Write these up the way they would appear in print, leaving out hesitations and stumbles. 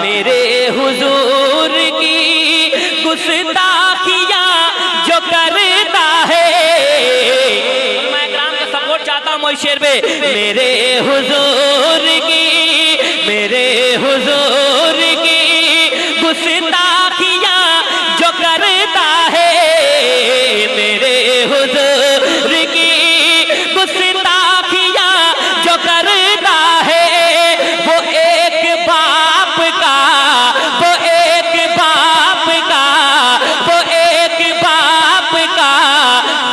मेरे हुजूर की गुस्ताखियां जो करता है, मैं ग्राम का सपोर्ट चाहता हूँ शेर पे। मेरे हुजूर की गुस्ताखियां जो करता है, मेरे हुजूर की गुस्ताखियां जो करता है, वो एक बाप का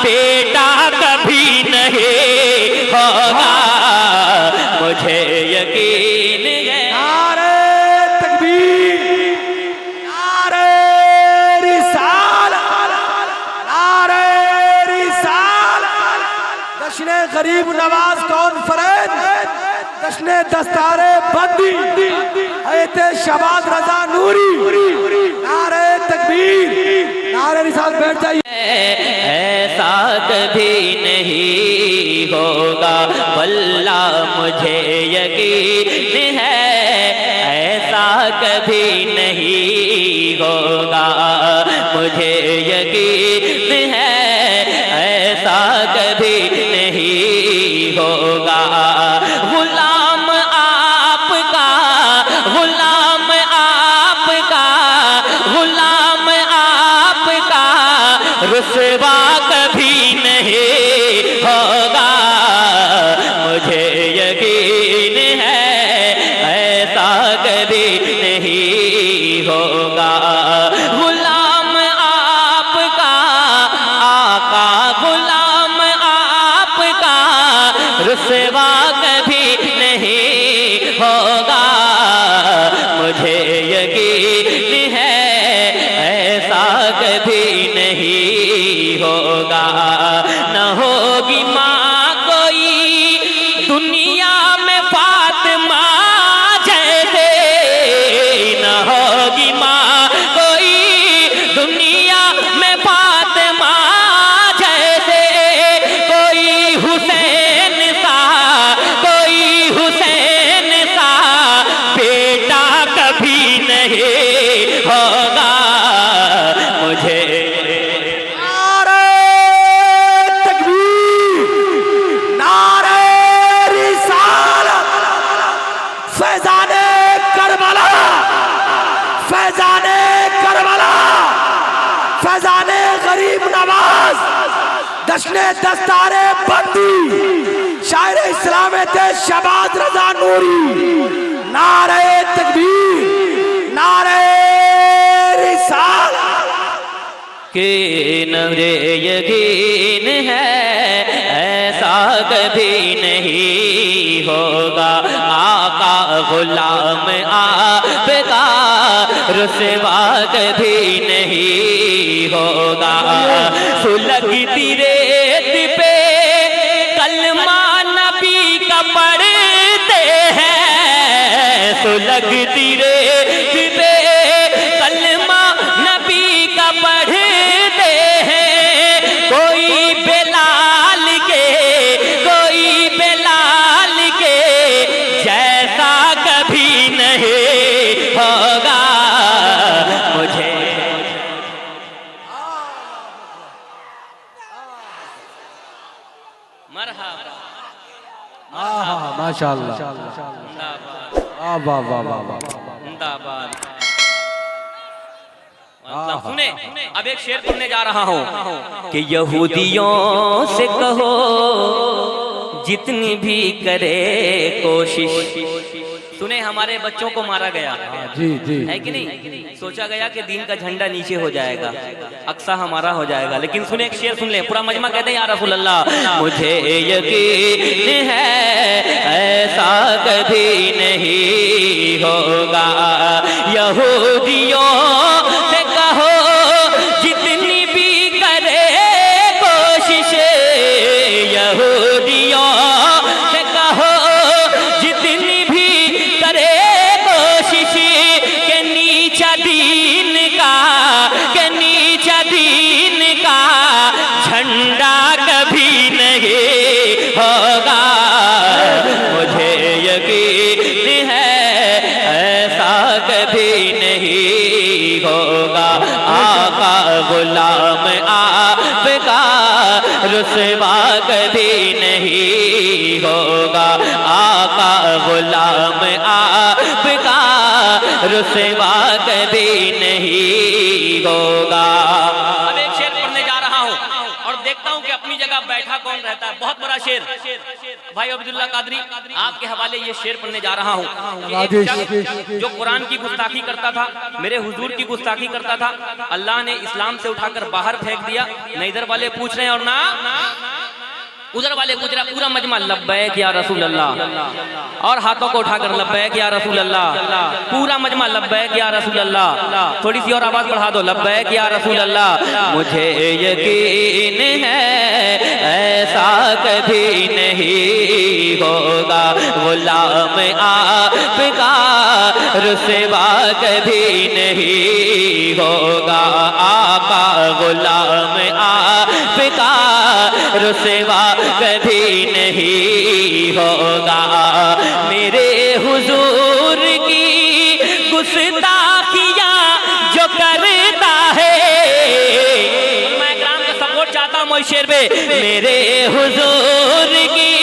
बेटा कभी नहीं होगा, मुझे यकीन है। नारे तकबीर, नारे रिसालत, जश्न गरीब नवाज कॉन्फ्रेंस, जश्न दस्तारे बंदी, हज़रत शहबाज रजा नूरी। नारे तकबीर, नारे रिसालत। बैठ जाइए। ऐसा कभी नहीं होगा, वल्लाह मुझे यकीन है, ऐसा कभी नहीं होगा, मुझे यकीन है, ऐसा कभी नहीं होगा। गुलाम आपका, गुलाम आपका, गुलाम आपका रुसवा कभी नहीं होगा, मुझे यकीन है, ऐसा कभी नहीं होगा। गुलाम आपका आका, गुलाम आपका रुसवा कभी नहीं होगा, मुझे यकीन है, ऐसा कभी नहीं होगा। न होगी माँ कोई दुनिया में फातिमा जैसे, न होगी माँ कोई दुनिया में फातिमा जैसे, कोई हुसैन सा, कोई हुसैन सा बेटा कभी नहीं होगा, मुझे फैजाने गरीब नवाज, जश्न दस्तारे बंदी, शायर इस्लाम थे शहबाज रजा नूरी। नारे तकबीर, नारे रिसालत। कि मुझे यकीन है, ऐसा कभी नहीं होगा, आका गुलाम आपका रुसवा कभी नहीं होगा। सुलगती रेत पे कलमा नबी का पढ़ते हैं, सुलगती रेत पे कलमा नबी का पढ़ते हैं, कोई बेलाल के, कोई बेलाल के जैसा कभी नहीं होगा, मुझे मरहबा। माशाअल्लाह, वाह वाह वाह वाह। सुने, अब एक शेर पढ़ने जा रहा हूँ कि यहूदियों से कहो जितनी भी करे कोशिश। सुने, हमारे बच्चों को मारा गया, जी जी, है कि नहीं? सोचा गया कि दीन का झंडा नीचे हो जाएगा, अक्सा हमारा हो जाएगा, लेकिन सुने एक शेर सुन ले, पूरा मजमा कहते हैं या रसूल अल्लाह मुझे यकीन है, ऐसा कभी नहीं होगा। यहूदियों से कहो जितनी भी करे कोशिश, यहूदियों से कहो जितनी भी करे कोशिश, के नीचा दीन का, के नीचा दीन का झंडा कभी नहीं होगा, मुझे यकीन है, ऐसा रुसवा कभी नहीं होगा, आका गुलाम आपका रुसवा कभी नहीं होगा। अब एक शेर पढ़ने जा रहा हूँ और देखता हूँ कि अपनी जगह बैठा कौन रहता है। बहुत बड़ा शेर, भाई अब्दुल्ला कादरी आपके हवाले ये शेर पढ़ने जा रहा हूँ। एक शख्स जो कुरान की गुस्ताखी करता था, मेरे हुजूर की गुस्ताखी करता था, अल्लाह ने इस्लाम से उठाकर बाहर फेंक दिया। न इधर वाले पूछ रहे हैं और ना उधर वाले पूछ रहा, पूरा मजमा लब्बैक या रसूल अल्लाह, और हाथों को उठाकर लब्बैक या रसूल अल्लाह, पूरा मजमा लब्बैक या रसूल अल्लाह। थोड़ी सी और आवाज बढ़ा दो, लब्बैक या रसूल अल्लाह। मुझे यकीन है ऐसा कभी नहीं होगा, गुलाम आपका रुसवा कभी नहीं होगा, आका गुलाम आपका रुसवा कभी नहीं होगा। मेरे हुजूर की गुस्ताखियां जो करता है, मैं ग्राम का सपोर्ट चाहता हूँ शेर पे। मेरे हुजूर की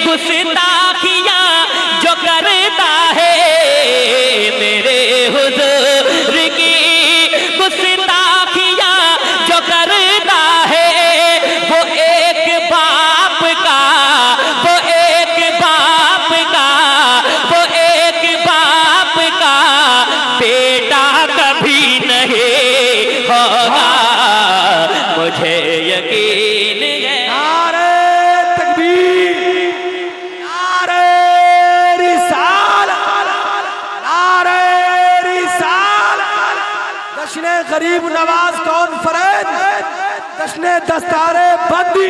गुस्ताखियां जो करता है, मेरे हुजूर की गुस्ताखियां जो करता है, वो एक बाप का, वो एक बाप का, वो एक बाप का बेटा कभी नहीं होगा। मुझे यकीन है। नारे तकबीर, नारे रिसालत, नारे रिसालत। जश्न गरीब नवाज कॉन्फ्रेंस, जश्न दस्तारे बंदी,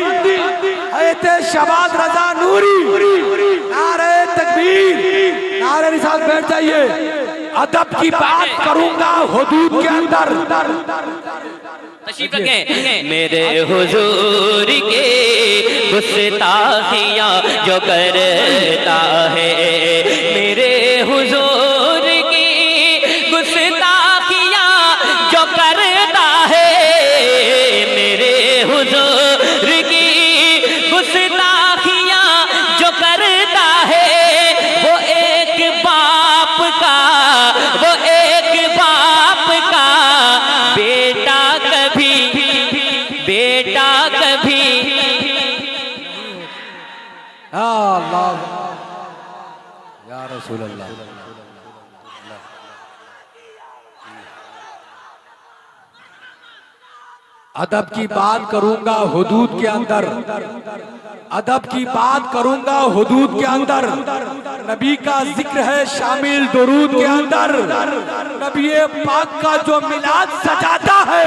हैते शहबाज रजा नूरी, नारे तकबीर, नारे रिसालत। बैठ जाइए। अदब की बात करूंगा हुदूद के अंदर। तशरीफ रखें। मेरे हुजूर के गुस्ताखियां जो करता है, मेरे हुजूर की गुस्ताखियां जो करता है, मेरे हुजूर की गुस्ताखियां जो करता है, वो एक बाप का, वो एक बाप का बेटा कभी, बेटा कभी। अल्लाह या रसूल अल्लाह। अदब की बात करूंगा हुदूद के अंदर, अदब की बात करूंगा हुदूद के अंदर। नबी का जिक्र है शामिल दुरूद के अंदर। नबी पाक का जो मिलाद सजाता है,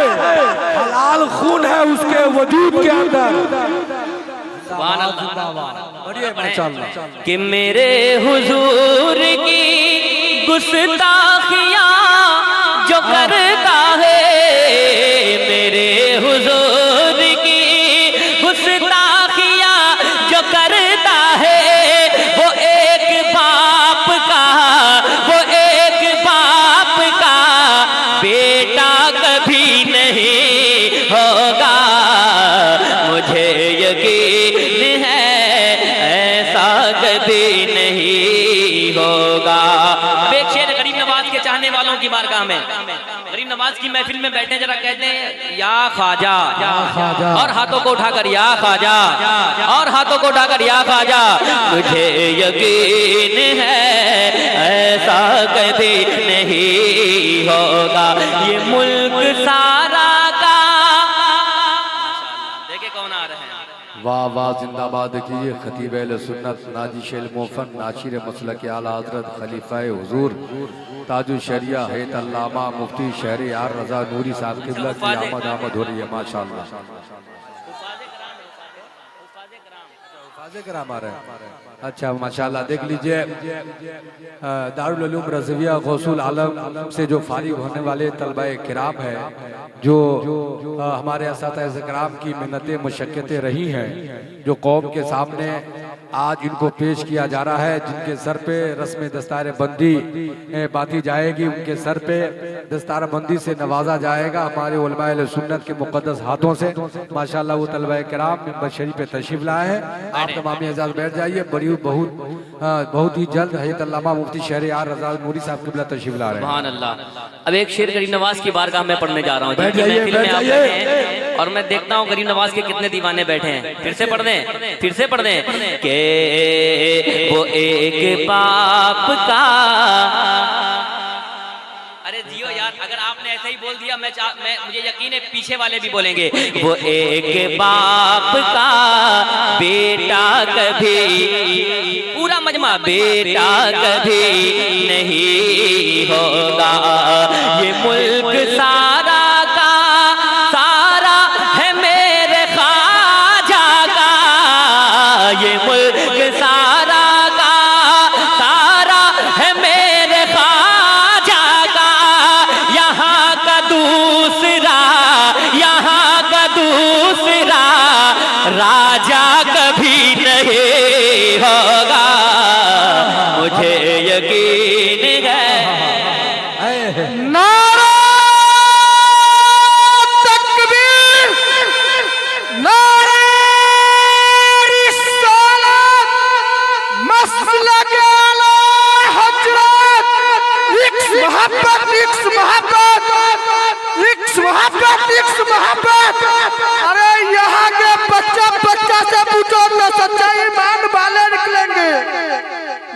हलाल खून है उसके वजूद के अंदर। कि मेरे हुजूर की गुस्ताखियां जो करता है, मेरे हुजूर की गुस्ताखियां जो करता है, वो एक बाप का, वो एक बाप का बेटा कभी नहीं होगा। मुझे यकीन है ऐसा कभी नहीं होगा। अब एक शेर गरीब नवाज के चाहने वालों की बारगाह में, गरीब नवाज की महफिल में बैठे जरा कहते हैं या ख्वाजा, और हाथों को उठाकर या ख्वाजा, और हाथों को उठाकर या ख्वाजा। मुझे यकीन है ऐसा कभी नहीं होगा। ये मुल्क सारा का, देखे कौन आ रहे हैं। वाह वाह जिंदाबाद। देखिए खतीब अहले सुन्नत नाजिश मोफन नाशिर मसलक आला हज़रत खलीफा हुजूर ताजुल शरिया हैत अल्लामा मुफ्ती शहर यार रजा नूरी साहब किबला की आमद आमद हो रही है माशाअल्लाह। कराम आ रहे हैं। अच्छा माशाल्लाह। देख लीजिए दारुल उलूम रज़विया गौसुल आलम से जो फारिग होने वाले तलबाए किराम है, जो हमारे असातिज़े किराम की मिन्नतें मुशक्क़तें रही हैं, जो कौम के सामने आज इनको पेश किया जा रहा है, जिनके सर पे रस्म दस्तार बंदी बांधी जाएगी, उनके सर पे दस्तार बंदी से नवाजा जाएगा हमारे उलमा अहले सुन्नत के मुक़द्दस हाथों से। माशाअल्लाह वो तलबा किराम मिंबर शरीफ पे तशरीफ लाए हैं। आप तमाम एजाज बैठ जाइए। बड़ी बहुत ही जल्द हज़रत अल्लामा मुफ्ती शहरयार रज़ा नूरी साहब क़िबला तशरीफ ला रहे हैं। सुभान अल्लाह। अब एक शेर गरीब नवाज की बारगाह में पढ़ने जा रहा हूँ, बैठ जिनकी जाइए, महफिल में बैठ आप जाइए। बैठे हैं, और मैं देखता हूँ गरीब नवाज के कितने दीवाने बैठे हैं। फिर से पढ़ दें के वो एक बाप का। अरे जियो यार, अगर आपने ऐसे ही बोल दिया मैं मुझे यकीन है पीछे वाले भी बोलेंगे। वो एक बाप का बेटा कभी, पूरा मजमा, बेटा कभी नहीं होगा। ये मुल्क सारा का सारा है मेरे ख्वाजा का। ये मुल्क सारा का सारा है मेरे ख्वाजा का। यहाँ का दूसरा राजा कभी नहीं होगा। मुझे यकीन है। नारा तकबीर, नारे रिसालत, मसलक आला हजरत, इक्स मोहब्बत, इक्स मोहब्बत, इक्स मोहब्बत, इक्स मोहब्बत। अरे यहाँ के बच्चा बच्चा से पूछो तो सच्चा ईमान वाले निकलेंगे।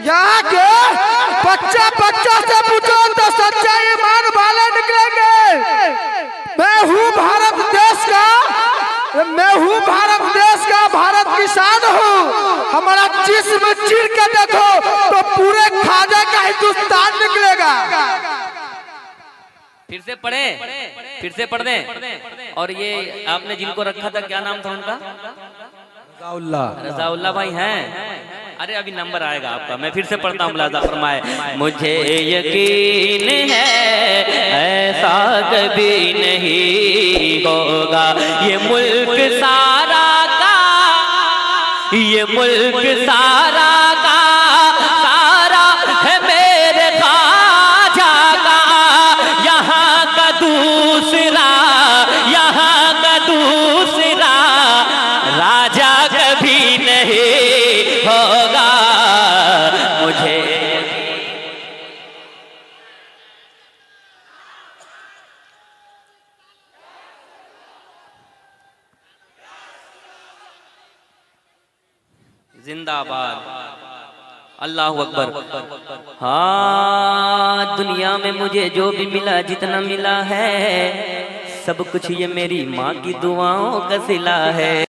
यहाँ के बच्चा बच्चा से पूछो तो सच्चा ईमान वाले निकलेंगे। मैं हूँ भारत देश का, भारत की शान हूँ। हमारा जिस्म चीर के देखो तो पूरे खाजा का हिंदुस्तान निकलेगा। फिर से पढ़ दें। और ये आपने जिनको रखा था क्या नाम था उनका? रज़ाउल्लाह भाई हैं। अरे अभी नंबर आएगा आपका, मैं फिर से पढ़ता हूँ। मुलाज़ा फरमाए, मुझे यकीन है ऐसा कभी नहीं होगा। ये मुल्क सारा का सारा है मेरे ख्वाजा का। यहाँ का दूसरा राजा कभी नहीं होगा। मुझे जिंदाबाद, अल्लाहु अकबर। हाँ, दुनिया में मुझे जो भी मिला, जितना मिला है, सब कुछ ये मेरी माँ की दुआओं का सिला है।